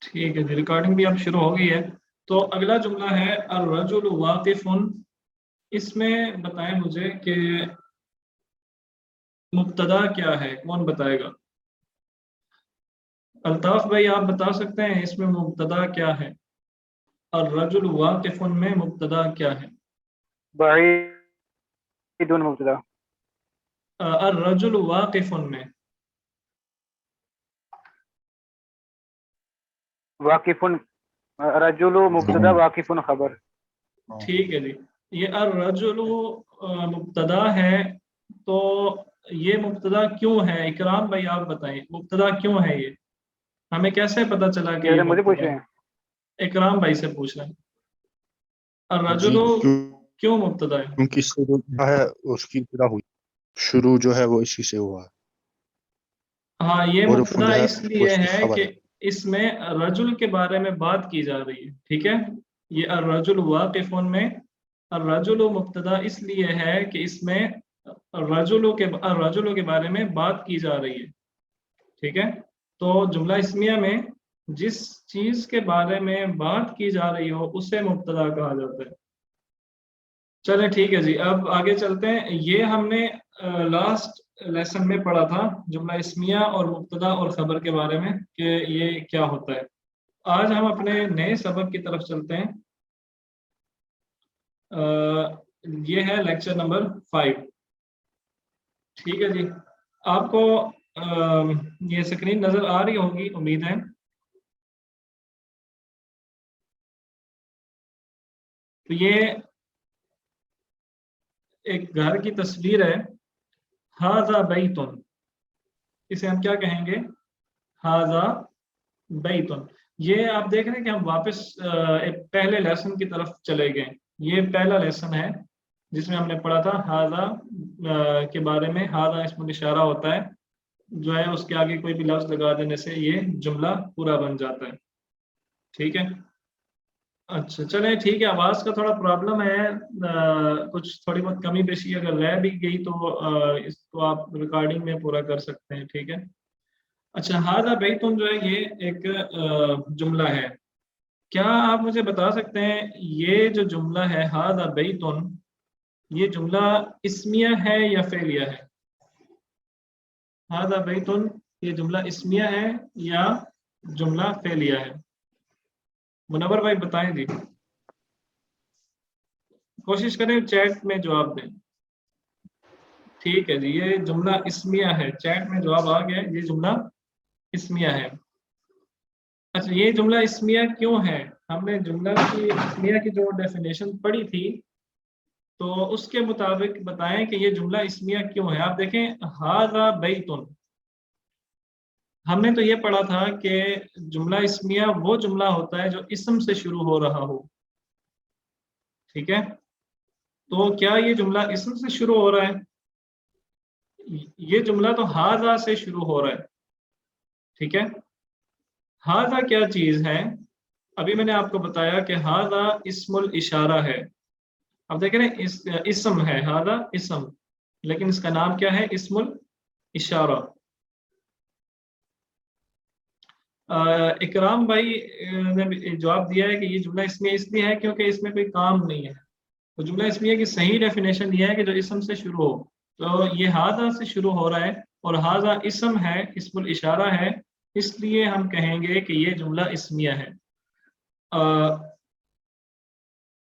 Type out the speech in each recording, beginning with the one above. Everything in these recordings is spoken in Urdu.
ٹھیک ہے جی، ریکارڈنگ بھی اب شروع ہو گئی ہے. تو اگلا جملہ ہے الرجل واقف. اس میں بتائیں مجھے کہ مبتدا کیا ہے، کون بتائے گا؟ الطاف بھائی آپ بتا سکتے ہیں اس میں مبتدا کیا ہے؟ الرجل واقف میں مبتدا کیا ہے؟ بعید مبتدا. الرجل واقف میں واقف رجل مبتدا واقف خبر. ٹھیک ہے جی. یہ الرجل مبتدا ہے، تو یہ مبتدا کیوں ہے؟ اکرام بھائی آپ بتائیں مبتدا کیوں ہے؟ یہ ہمیں کیسے پتا چلا کہ یہ مجھے پوچھ مبتدا رہے ہے؟ ہیں. اکرام بھائی سے پوچھ رہے ہیں الرجل جی کیوں مبتدا ہے؟ کیونکہ شروع جو ہے اس کی ابتدا ہوئی، شروع جو ہے وہ اسی سے ہوا ہے. ہاں یہ اور مبتدا جو ہے اس وہ لیے اس کی ہے خبر کہ ہے. اس میں رجل کے بارے میں بات کی جا رہی ہے. ٹھیک ہے، یہ الرجل واقف میں الرجل مبتدا اس لیے ہے کہ اس میں الرجل کے بارے میں بات کی جا رہی ہے. ٹھیک ہے، تو جملہ اسمیہ میں جس چیز کے بارے میں بات کی جا رہی ہو اسے مبتدا کہا جاتا ہے. چلے ٹھیک ہے جی، اب آگے چلتے ہیں. یہ ہم نے لاسٹ لیسن میں پڑھا تھا جملہ اسمیہ اور مبتدا اور خبر کے بارے میں کہ یہ کیا ہوتا ہے. آج ہم اپنے نئے سبق کی طرف چلتے ہیں. یہ ہے لیکچر نمبر 5. ٹھیک ہے جی، آپ کو یہ سکرین نظر آ رہی ہوگی امید ہے. تو یہ ایک گھر کی تصویر ہے. ھذا بیت، اسے ہم کیا کہیں گے؟ ھذا بیت. یہ آپ دیکھ رہے ہیں کہ ہم واپس پہلے لیسن کی طرف چلے گئے. یہ پہلا لیسن ہے جس میں ہم نے پڑھا تھا ھذا کے بارے میں. ھذا اسم الاشارہ ہوتا ہے، جو ہے اس کے آگے کوئی بھی لفظ لگا دینے سے یہ جملہ پورا بن جاتا ہے. ٹھیک ہے، اچھا چلیں ٹھیک ہے. آواز کا تھوڑا پرابلم ہے، کچھ تھوڑی بہت کمی بیشی اگر رہ بھی گئی تو اس کو آپ ریکارڈنگ میں پورا کر سکتے ہیں. ٹھیک ہے، اچھا ھذا بیتن جو ہے یہ ایک جملہ ہے. کیا آپ مجھے بتا سکتے ہیں یہ جو جملہ ہے ھذا بیتن، یہ جملہ اسمیہ ہے یا فعلیہ ہے؟ ھذا بیتن یہ جملہ اسمیہ ہے یا جملہ فعلیہ ہے؟ منور بھائی بتائیں جی، کوشش کریں چیٹ میں جواب دیں. ٹھیک ہے جی، یہ جملہ اسمیہ ہے. چیٹ میں جواب آ گیا، یہ جملہ اسمیہ ہے. اچھا یہ جملہ اسمیہ کیوں ہے؟ ہم نے جملہ کی اسمیہ کی جو ڈیفینیشن پڑھی تھی تو اس کے مطابق بتائیں کہ یہ جملہ اسمیہ کیوں ہے. آپ دیکھیں ھذا بیتن، ہم نے تو یہ پڑھا تھا کہ جملہ اسمیہ وہ جملہ ہوتا ہے جو اسم سے شروع ہو رہا ہو. ٹھیک ہے، تو کیا یہ جملہ اسم سے شروع ہو رہا ہے؟ یہ جملہ تو ھذا سے شروع ہو رہا ہے. ٹھیک ہے، ھذا کیا چیز ہے؟ ابھی میں نے آپ کو بتایا کہ ھذا اسم الاشارہ ہے. اب دیکھ رہے ہیں اسم ہے، ھذا اسم، لیکن اس کا نام کیا ہے؟ اسم الاشارہ. اکرام بھائی نے جواب دیا ہے کہ یہ جملہ اسمیہ اس لیے ہے کیونکہ اس میں کوئی کام نہیں ہے. تو جملہ اسمیہ کی صحیح ڈیفینیشن یہ ہے کہ جو اسم سے شروع ہو. تو یہ ھذا سے شروع ہو رہا ہے اور ھذا اسم ہے، اسم الاشارہ ہے، اس لیے ہم کہیں گے کہ یہ جملہ اسمیہ ہے.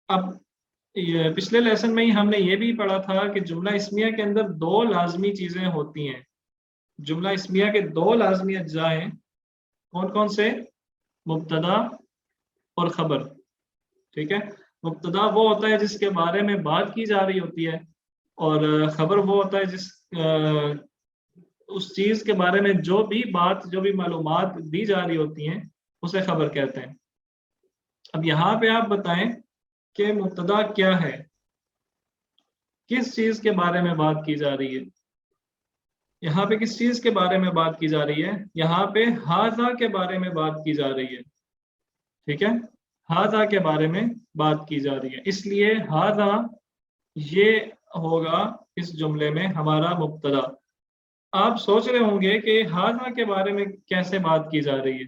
اب پچھلے لیسن میں ہی ہم نے یہ بھی پڑھا تھا کہ جملہ اسمیہ کے اندر دو لازمی چیزیں ہوتی ہیں. جملہ اسمیہ کے دو لازمی اجزاء ہیں. کون کون سے؟ مبتدا اور خبر. ٹھیک ہے، مبتدا وہ ہوتا ہے جس کے بارے میں بات کی جا رہی ہوتی ہے، اور خبر وہ ہوتا ہے جس اس چیز کے بارے میں جو بھی معلومات دی جا رہی ہوتی ہیں اسے خبر کہتے ہیں. اب یہاں پہ آپ بتائیں کہ مبتدا کیا ہے، کس چیز کے بارے میں بات کی جا رہی ہے؟ یہاں پہ کس چیز کے بارے میں بات کی جا رہی ہے؟ یہاں پہ ھذا کے بارے میں بات کی جا رہی ہے. ٹھیک ہے، ھذا کے بارے میں بات کی جا رہی ہے، اس لیے ھذا یہ ہوگا اس جملے میں ہمارا مبتدا. آپ سوچ رہے ہوں گے کہ ھذا کے بارے میں کیسے بات کی جا رہی ہے.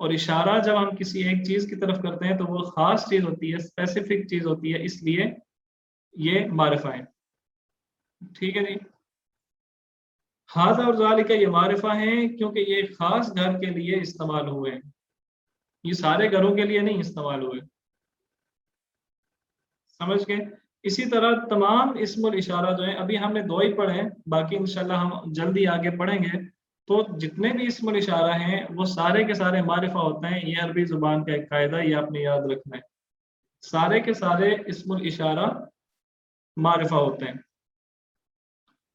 اور اشارہ جب ہم کسی ایک چیز کی طرف کرتے ہیں تو وہ خاص چیز ہوتی ہے، اسپیسیفک چیز ہوتی ہے، اس لیے یہ معرفہ ہے. ٹھیک ہے جی. ہاذا اور ذالک یہ معرفہ ہیں کیونکہ یہ خاص گھر کے لیے استعمال ہوئے ہیں، یہ سارے گھروں کے لیے نہیں استعمال ہوئے. سمجھ گئے؟ اسی طرح تمام اسم الاشارہ جو ہیں، ابھی ہم نے 2 ہی پڑھے ہیں، باقی انشاءاللہ ہم جلدی آگے پڑھیں گے. تو جتنے بھی اسم الاشارہ ہیں وہ سارے کے سارے معرفہ ہوتے ہیں. یہ عربی زبان کا ایک قاعدہ، یہ آپ نے یاد رکھنا ہے. سارے کے سارے اسم الاشارہ معرفہ ہوتے ہیں.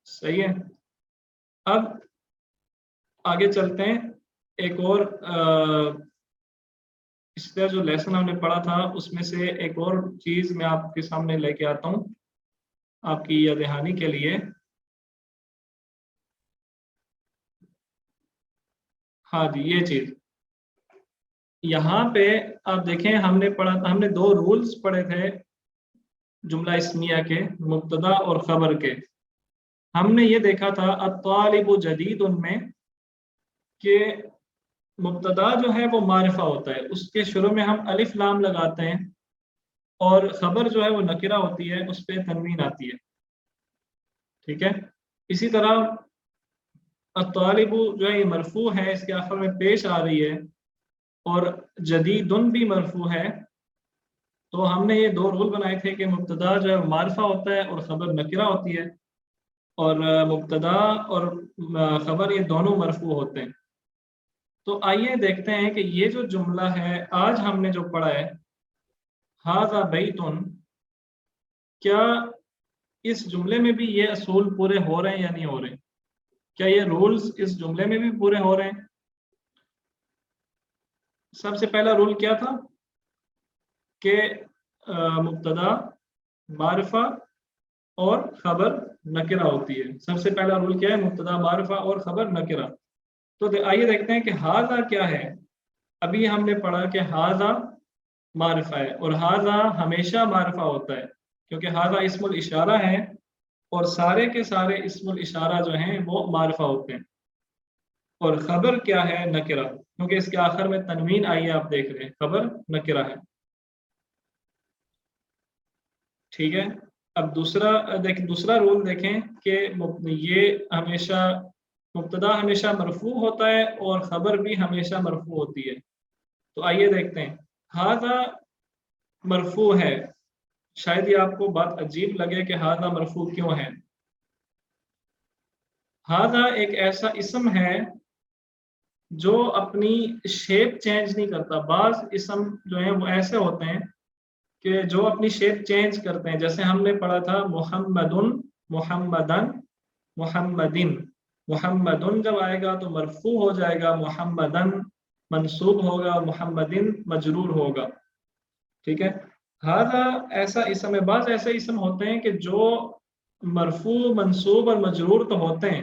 صحیح ہے. اب آگے چلتے ہیں. ایک اور اس طرح جو لیسن ہم نے پڑھا تھا اس میں سے ایک اور چیز میں آپ کے سامنے لے کے آتا ہوں آپ کی یاد دہانی کے لیے. ہاں جی، یہ چیز یہاں پہ آپ دیکھیں، ہم نے پڑھا تھا، ہم نے 2 رولز پڑھے تھے جملہ اسمیہ کے، مبتدا اور خبر کے. ہم نے یہ دیکھا تھا الطالب جدید ان میں کہ مبتدا جو ہے وہ معرفہ ہوتا ہے، اس کے شروع میں ہم الف لام لگاتے ہیں، اور خبر جو ہے وہ نکرہ ہوتی ہے، اس پہ تنوین آتی ہے. ٹھیک ہے. اسی طرح الطالب جو ہے یہ مرفوع ہے، اس کے آخر میں پیش آ رہی ہے، اور جدیدن بھی مرفوع ہے. تو ہم نے یہ 2 رول بنائے تھے کہ مبتدا جو ہے معرفہ ہوتا ہے اور خبر نکرہ ہوتی ہے، اور مبتدا اور خبر یہ دونوں مرفوع ہوتے ہیں. تو آئیے دیکھتے ہیں کہ یہ جو جملہ ہے آج ہم نے جو پڑھا ہے ھذا بیتن، کیا اس جملے میں بھی یہ اصول پورے ہو رہے ہیں یا نہیں ہو رہے ہیں؟ کیا یہ رولز اس جملے میں بھی پورے ہو رہے ہیں؟ سب سے پہلا رول کیا تھا کہ مبتدا معرفہ اور خبر نکرہ ہوتی ہے. سب سے پہلا رول کیا ہے؟ مبتدا معرفہ اور خبر نکرہ. تو آئیے دیکھتے ہیں کہ ھذا کیا ہے. ابھی ہم نے پڑھا کہ ھذا معرفہ ہے، اور ھذا ہمیشہ معرفہ ہوتا ہے کیونکہ ھذا اسم الاشارہ ہے، اور سارے کے سارے اسم الاشارہ جو ہیں وہ معرفہ ہوتے ہیں. اور خبر کیا ہے؟ نکرہ، کیونکہ اس کے آخر میں تنوین آئی ہے، آپ دیکھ رہے ہیں، خبر نکرہ ہے. ٹھیک ہے. اب دوسرا رول دیکھیں کہ یہ ہمیشہ مبتدا ہمیشہ مرفوع ہوتا ہے اور خبر بھی ہمیشہ مرفوع ہوتی ہے. تو آئیے دیکھتے ہیں. ھذا مرفوع ہے. شاید یہ آپ کو بات عجیب لگے کہ ھذا مرفوع کیوں ہے. ھذا ایک ایسا اسم ہے جو اپنی شیپ چینج نہیں کرتا. بعض اسم جو ہیں وہ ایسے ہوتے ہیں کہ جو اپنی شیپ چینج کرتے ہیں. جیسے ہم نے پڑھا تھا محمدن، محمدن، محمدن. محمدن جب آئے گا تو مرفوع ہو جائے گا، محمدن منصوب ہوگا، محمدن مجرور ہوگا. ٹھیک ہے. ھذا ایسا اسم ہے. بعض ایسے اسم ہوتے ہیں کہ جو مرفوع، منصوب اور مجرور تو ہوتے ہیں،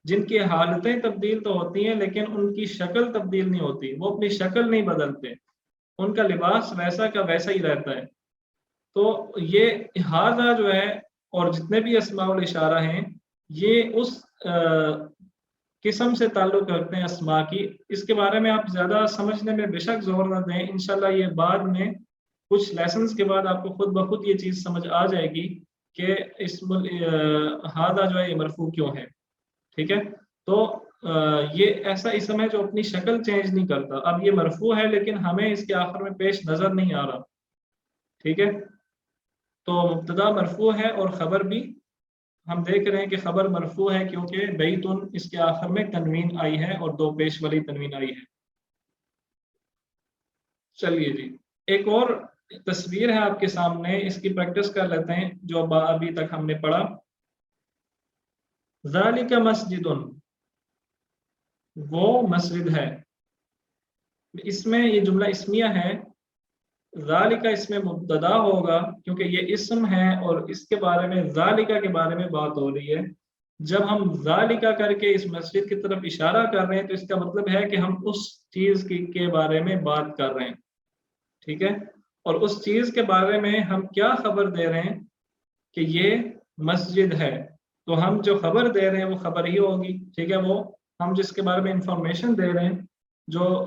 جن کی حالتیں تبدیل تو ہوتی ہیں لیکن ان کی شکل تبدیل نہیں ہوتی، وہ اپنی شکل نہیں بدلتے، ان کا لباس ویسا کا ویسا ہی رہتا ہے. تو یہ ھذا جو ہے اور جتنے بھی اسماء الاشارہ ہیں یہ اس قسم سے تعلق رکھتے ہیں اسماء کی. اس کے بارے میں آپ زیادہ سمجھنے میں بے شک زور نہ دیں، انشاءاللہ یہ بعد میں کچھ لیسنز کے بعد آپ کو خود بخود یہ چیز سمجھ آ جائے گی کہ اسم ھذا جو ہے یہ مرفوع کیوں ہے. ٹھیک ہے. تو یہ ایسا اسم ہے جو اپنی شکل چینج نہیں کرتا. اب یہ مرفوع ہے لیکن ہمیں اس کے آخر میں پیش نظر نہیں آ رہا. ٹھیک ہے. تو مبتدا مرفوع ہے اور خبر بھی ہم دیکھ رہے ہیں کہ خبر مرفوع ہے کیونکہ بیتن اس کے آخر میں تنوین آئی ہے اور 2 پیش والی تنوین آئی ہے. چلیے جی، ایک اور تصویر ہے آپ کے سامنے، اس کی پریکٹس کر لیتے ہیں جو ابھی تک ہم نے پڑھا. ذالک مسجد، وہ مسجد ہے. اس میں یہ جملہ اسمیہ ہے. ذالک اس میں مبتدا ہوگا کیونکہ یہ اسم ہے اور اس کے بارے میں ذالک کے بارے میں بات ہو رہی ہے. جب ہم ذالک کر کے اس مسجد کی طرف اشارہ کر رہے ہیں تو اس کا مطلب ہے کہ ہم اس چیز کے بارے میں بات کر رہے ہیں. ٹھیک ہے. اور اس چیز کے بارے میں ہم کیا خبر دے رہے ہیں کہ یہ مسجد ہے. تو ہم جو خبر دے رہے ہیں وہ خبر ہی ہوگی. ٹھیک ہے. وہ ہم جس کے بارے میں انفارمیشن دے رہے ہیں جو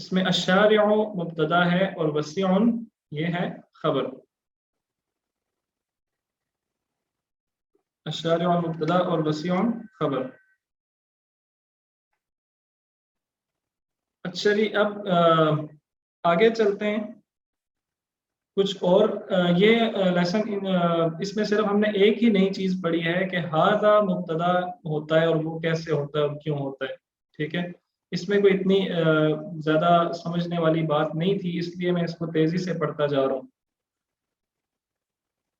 اس میں الشارع مبتدا ہے اور وسیع یہ ہے خبر. الشارع مبتدا اور وسیع خبر. اچھا جی اب آگے چلتے ہیں. کچھ اور یہ لیسن اس میں صرف ہم نے ایک ہی نئی چیز پڑھی ہے کہ ھذا مبتدا ہوتا ہے اور وہ کیسے ہوتا ہے اور کیوں ہوتا ہے. ٹھیک ہے, اس میں کوئی اتنی زیادہ سمجھنے والی بات نہیں تھی, اس لیے میں اس کو تیزی سے پڑھتا جا رہا ہوں.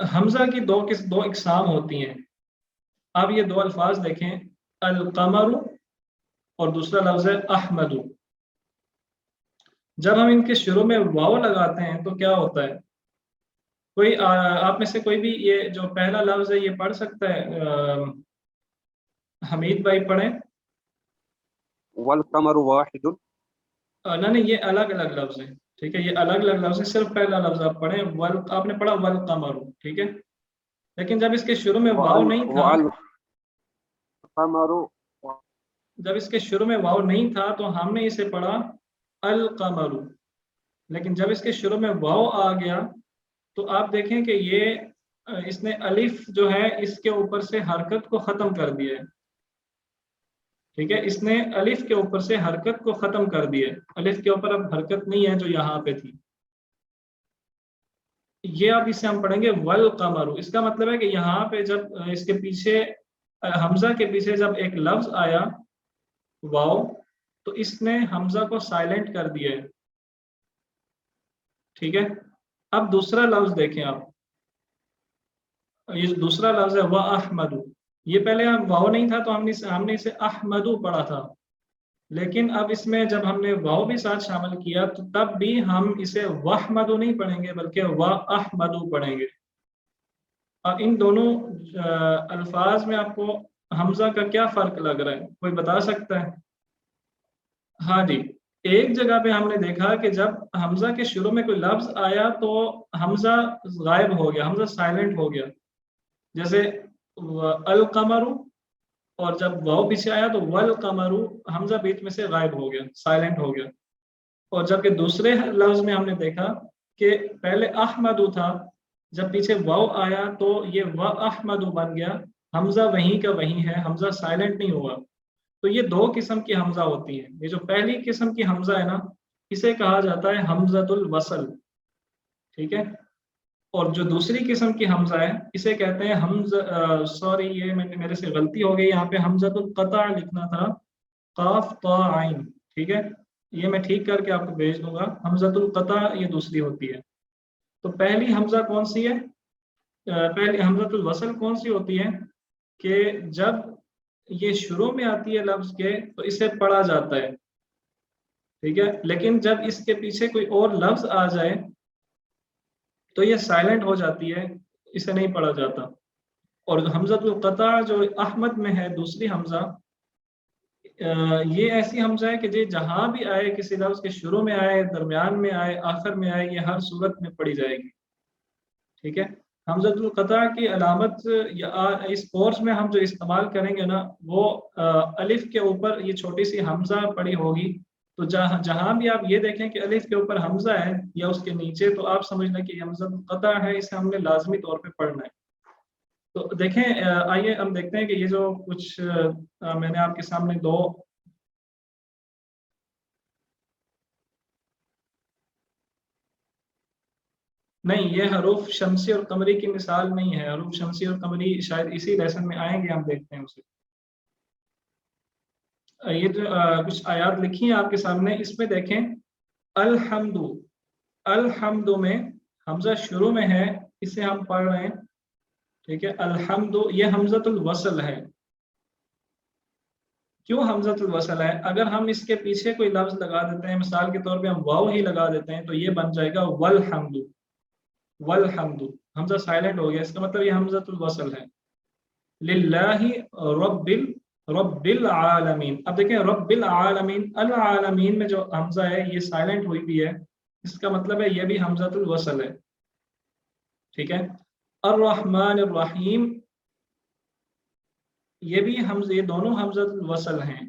حمزہ کی دو اقسام ہوتی ہیں. اب یہ دو الفاظ دیکھیں, القمر اور دوسرا لفظ ہے احمد. جب ہم ان کے شروع میں واو لگاتے ہیں تو کیا ہوتا ہے؟ کوئی آپ میں سے کوئی بھی یہ جو پہلا لفظ ہے یہ پڑھ سکتا ہے؟ حمید بھائی پڑھیں. والقمر واحد. نہیں یہ الگ الگ لفظ ہیں. ٹھیک ہے, یہ الگ الگ لفظ ہے. صرف پہلا لفظ آپ پڑھیں, آپ نے پڑھا والقمر. ٹھیک ہے, لیکن جب اس کے شروع میں واو نہیں تھا, والقمر. جب اس کے شروع میں واو نہیں تھا تو ہم نے اسے پڑھا القمر. لیکن جب اس کے شروع میں واو آ گیا تو آپ دیکھیں کہ یہ اس نے الف جو ہے اس کے اوپر سے حرکت کو ختم کر دیا ہے. ٹھیک ہے, اس نے الف کے اوپر سے حرکت کو ختم کر دیا ہے. الف کے اوپر اب حرکت نہیں ہے جو یہاں پہ تھی. یہ اب اسے ہم پڑھیں گے والقمر. اس کا مطلب ہے کہ یہاں پہ جب اس کے پیچھے حمزہ کے پیچھے جب ایک لفظ آیا واو تو اس نے حمزہ کو سائلنٹ کر دیا ہے. ٹھیک ہے, اب دوسرا لفظ دیکھیں آپ. یہ دوسرا لفظ ہے وَأَحْمَدُ. یہ پہلے واو نہیں تھا تو ہم نے اسے احمدو پڑھا تھا, لیکن اب اس میں جب ہم نے واو بھی ساتھ شامل کیا تو تب بھی ہم اسے وَأَحْمَدُ نہیں پڑھیں گے بلکہ وَأَحْمَدُ پڑھیں گے. اب ان دونوں الفاظ میں آپ کو حمزہ کا کیا فرق لگ رہا ہے, کوئی بتا سکتا ہے؟ ہاں جی, ایک جگہ پہ ہم نے دیکھا کہ جب حمزہ کے شروع میں کوئی لفظ آیا تو حمزہ غائب ہو گیا, حمزہ سائلنٹ ہو گیا. جیسے القمر, اور جب واو پیچھے آیا تو والقمر, حمزہ بیچ میں سے غائب ہو گیا, سائلنٹ ہو گیا. اور جبکہ دوسرے لفظ میں ہم نے دیکھا کہ پہلے احمد تھا, جب پیچھے واو آیا تو یہ وَأَحْمَدُ بن گیا, حمزہ وہیں کا وہیں ہے, حمزہ سائلنٹ نہیں ہوا. تو یہ دو قسم کی حمزہ ہوتی ہیں. یہ جو پہلی قسم کی حمزہ ہے نا, اسے کہا جاتا ہے حمزۃ الوصل. ٹھیک ہے, اور جو دوسری قسم کی حمزہ ہے اسے کہتے ہیں سوری یہ میرے سے غلطی ہو گئی, یہاں پہ حمزۃ القطع لکھنا تھا, قاف طا عین. ٹھیک ہے, یہ میں ٹھیک کر کے آپ کو بھیج دوں گا. حمزۃ القطع یہ دوسری ہوتی ہے. تو پہلی حمزہ کون سی ہے؟ پہلی حمزۃ الوصل کون سی ہوتی ہے کہ جب یہ شروع میں آتی ہے لفظ کے تو اسے پڑھا جاتا ہے. ٹھیک ہے, لیکن جب اس کے پیچھے کوئی اور لفظ آ جائے تو یہ سائلنٹ ہو جاتی ہے, اسے نہیں پڑھا جاتا. اور حمزۃ القطع جو احمد میں ہے دوسری حمزہ, یہ ایسی حمزہ ہے کہ یہ جہاں بھی آئے, کسی لفظ کے شروع میں آئے, درمیان میں آئے, آخر میں آئے, یہ ہر صورت میں پڑھی جائے گی. ٹھیک ہے, حمزۃ القطع کی علامت اس کورس میں ہم جو استعمال کریں گے نا, وہ الف کے اوپر یہ چھوٹی سی حمزہ پڑی ہوگی. تو جہاں بھی آپ یہ دیکھیں کہ الف کے اوپر حمزہ ہے یا اس کے نیچے, تو آپ سمجھ لیں کہ یہ حمزۃ القطع ہے, اسے ہم نے لازمی طور پہ پڑھنا ہے. تو دیکھیں, آئیے ہم دیکھتے ہیں کہ یہ جو کچھ میں نے آپ کے سامنے دو نہیں, یہ حروف شمسی اور قمری کی مثال نہیں ہے. حروف شمسی اور قمری شاید اسی لیسن میں آئیں گے, ہم دیکھتے ہیں اسے. یہ جو کچھ آیات لکھی ہیں آپ کے سامنے, اس میں دیکھیں الحمد. الحمد میں حمزہ شروع میں ہے, اسے ہم پڑھ رہے ہیں. ٹھیک ہے, الحمد یہ حمزۃ الوصل ہے. کیوں حمزۃ الوصل ہے؟ اگر ہم اس کے پیچھے کوئی لفظ لگا دیتے ہیں, مثال کے طور پہ ہم واو ہی لگا دیتے ہیں, تو یہ بن جائے گا والحمد. والحمد, حمزہ سائلنٹ ہو گیا, اس کا مطلب یہ حمزۃ الوصل ہے. للہ رب العالمین. اب دیکھیں رب العالمین, العالمین میں جو حمزہ ہے یہ سائلنٹ ہوئی بھی ہے, اس کا مطلب ہے یہ بھی حمزۃ الوصل ہے. ٹھیک ہے, الرحمن الرحیم, یہ بھی حمزہ, یہ دونوں حمزۃ الوصل ہیں.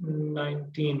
19,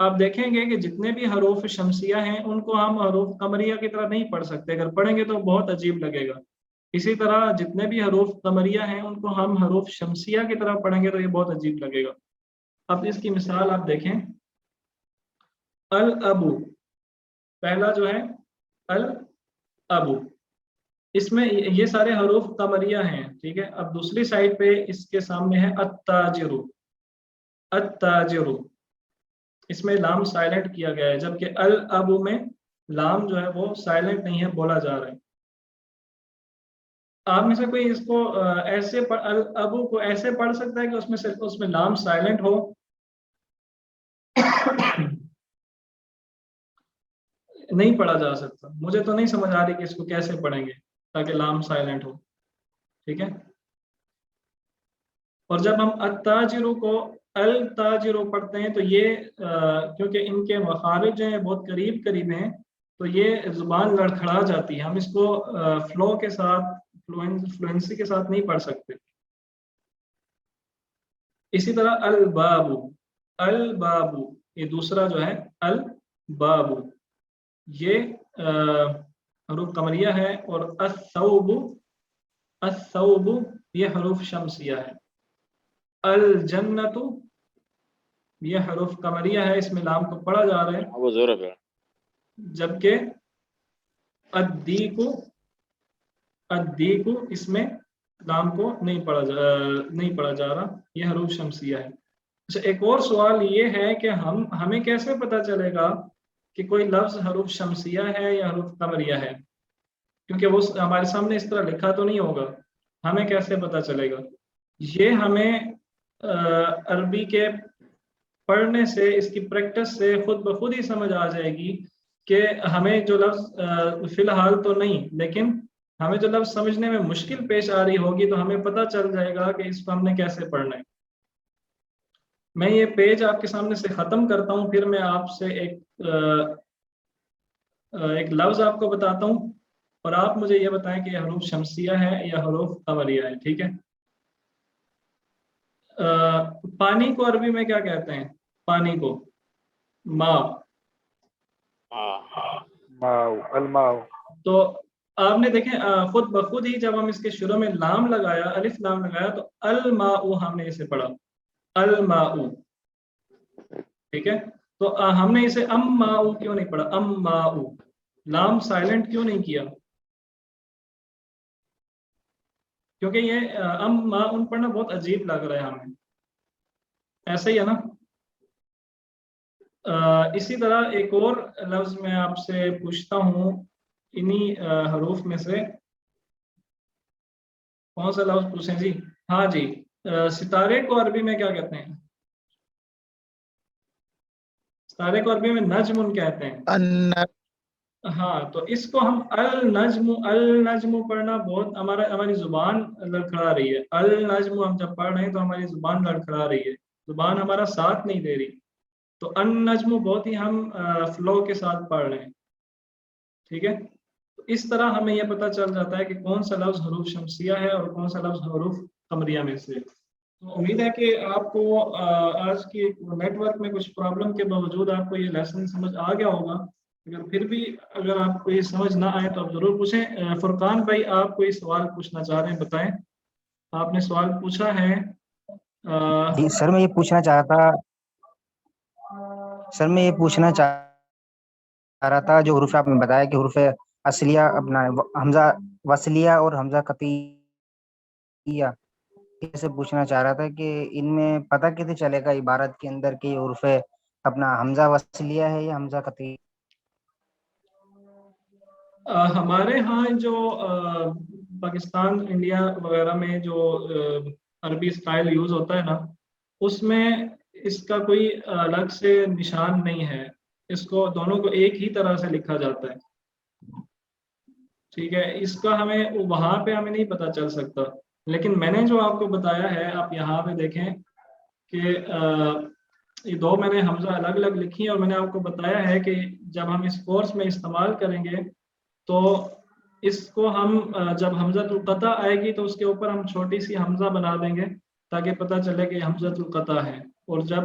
آپ دیکھیں گے کہ جتنے بھی حروف شمسیہ ہیں ان کو ہم حروف قمریہ کی طرح نہیں پڑھ سکتے، اگر پڑھیں گے تو بہت عجیب لگے گا. اسی طرح جتنے بھی حروف قمریہ ہیں ان کو ہم حروف شمسیہ کی طرح پڑھیں گے تو یہ بہت عجیب لگے گا. اب اس کی مثال آپ دیکھیں، الابو، پہلا جو ہے الابو، اس میں یہ سارے حروف قمریہ ہیں، ٹھیک ہے. اب دوسری سائڈ پہ اس کے سامنے ہے التاجرو، التاجرو، اس میں لام سائلنٹ کیا گیا ہے، جبکہ الابو میں لام جو ہے وہ سائلنٹ نہیں ہے، بولا جا رہا ہے. آپ میں سے کوئی اس کو ایسے الابو کو ایسے پڑھ سکتا ہے کہ اس میں لام سائلنٹ ہو؟ نہیں پڑھا جا سکتا. مجھے تو نہیں سمجھ آ رہی کہ اس کو کیسے پڑھیں گے تاکہ لام سائلنٹ ہو، ٹھیک ہے. اور جب ہم التاجرو کو التاجرو پڑھتے ہیں تو یہ کیونکہ ان کے مخارج جو ہیں بہت قریب قریب ہیں تو یہ زبان لڑکھڑا جاتی ہے، ہم اس کو فلو کے ساتھ فلوئنسی کے ساتھ نہیں پڑھ سکتے. اسی طرح البابو، البابو یہ دوسرا جو ہے البابو، یہ حروف قمریہ ہے. اور الثوب، الثوب یہ حروف شمسیہ ہے. الجنت یہ حروف قمریہ ہے، اس میں لام کو پڑھا جا رہا ہے، وہ زور ہے. جبکہ الدیکو، الدیکو اس میں لام کو نہیں پڑھا جا رہا، یہ حروف شمسیہ ہے. اچھا، ایک اور سوال یہ ہے کہ ہمیں کیسے پتہ چلے گا کہ کوئی لفظ حروف شمسیہ ہے یا حروف قمریہ ہے؟ کیونکہ وہ ہمارے سامنے اس طرح لکھا تو نہیں ہوگا، ہمیں کیسے پتہ چلے گا؟ یہ ہمیں عربی کے پڑھنے سے، اس کی پریکٹس سے خود بخود ہی سمجھ آ جائے گی کہ ہمیں جو لفظ فی الحال تو نہیں، لیکن ہمیں جو لفظ سمجھنے میں مشکل پیش آ رہی ہوگی تو ہمیں پتہ چل جائے گا کہ اس کو ہم نے کیسے پڑھنا ہے. میں یہ پیج آپ کے سامنے سے ختم کرتا ہوں، پھر میں آپ سے ایک لفظ آپ کو بتاتا ہوں اور آپ مجھے یہ بتائیں کہ یہ حروف شمسیہ ہے یا حروف قمریہ ہے، ٹھیک ہے. پانی کو عربی میں کیا کہتے ہیں؟ پانی کو ما، ماؤ، الماؤ. تو آپ نے دیکھیں خود بخود ہی جب ہم اس کے شروع میں لام لگایا، الف لام لگایا، تو الماء ہم نے اسے پڑھا الماء، ٹھیک ہے. تو ہم نے اسے ام ماء کیوں نہیں پڑھا؟ ام ماء، لام سائلنٹ کیوں نہیں کیا؟ کیونکہ یہ ام ماء پڑھنا بہت عجیب لگ رہا ہے ہمیں، ایسا ہی ہے نا. اسی طرح ایک اور لفظ میں آپ سے پوچھتا ہوں، انہی حروف میں سے کون سا لفظ پوچھیں جی؟ ہاں جی، ستارے کو عربی میں کیا کہتے ہیں؟ ستارے کو عربی میں نجم کہتے ہیں. ہاں، تو اس کو ہم النجم، النجم پڑھنا بہت ہماری زبان لڑکھڑا رہی ہے. النجم ہم جب پڑھ رہے ہیں تو ہماری زبان لڑکھڑا رہی ہے، زبان ہمارا ساتھ نہیں دے رہی. تو النجم بہت ہی ہم فلو کے ساتھ پڑھ رہے ہیں، ٹھیک ہے. تو اس طرح ہمیں یہ پتہ چل جاتا ہے کہ کون سا لفظ حروف شمسیہ ہے اور کون سا لفظ حروف قمریہ میں سے. تو امید ہے کہ آپ کو آج کی نیٹ ورک میں کچھ پرابلم کے باوجود آپ کو یہ لیسن سمجھ آ گیا ہوگا. پھر بھی اگر آپ کو یہ سمجھ نہ آئے تو آپ ضرور پوچھیں. فرقان بھائی آپ کوئی سوال پوچھنا چاہ رہے ہیں، بتائیں. آپ نے سوال پوچھا ہے. جی سر، میں یہ پوچھنا چاہ رہا تھا جو حروف آپ نے بتایا کہ حروف اصلیہ اپنا حمزہ وصلیہ اور حمزہ قطعیہ، سے پوچھنا چاہ رہا تھا کہ ان میں پتہ کیسے چلے گا عبارت کے اندر کہ حروف اپنا حمزہ وصلیہ ہے یا حمزہ قطعیہ؟ ہمارے ہاں جو پاکستان، انڈیا وغیرہ میں جو عربی اسٹائل یوز ہوتا ہے نا، اس میں اس کا کوئی الگ سے نشان نہیں ہے. اس کو دونوں کو ایک ہی طرح سے لکھا جاتا ہے، ٹھیک ہے. اس کا ہمیں وہاں پہ ہمیں نہیں پتہ چل سکتا، لیکن میں نے جو آپ کو بتایا ہے، آپ یہاں پہ دیکھیں کہ یہ دو میں نے حمزہ الگ الگ لکھی اور میں نے آپ کو بتایا ہے کہ جب ہم اس کورس میں استعمال کریں گے تو اس کو ہم جب حمزۃ القطع آئے گی تو اس کے اوپر ہم چھوٹی سی حمزہ بنا دیں گے تاکہ پتہ چلے کہ حمزۃ القطع ہے. اور جب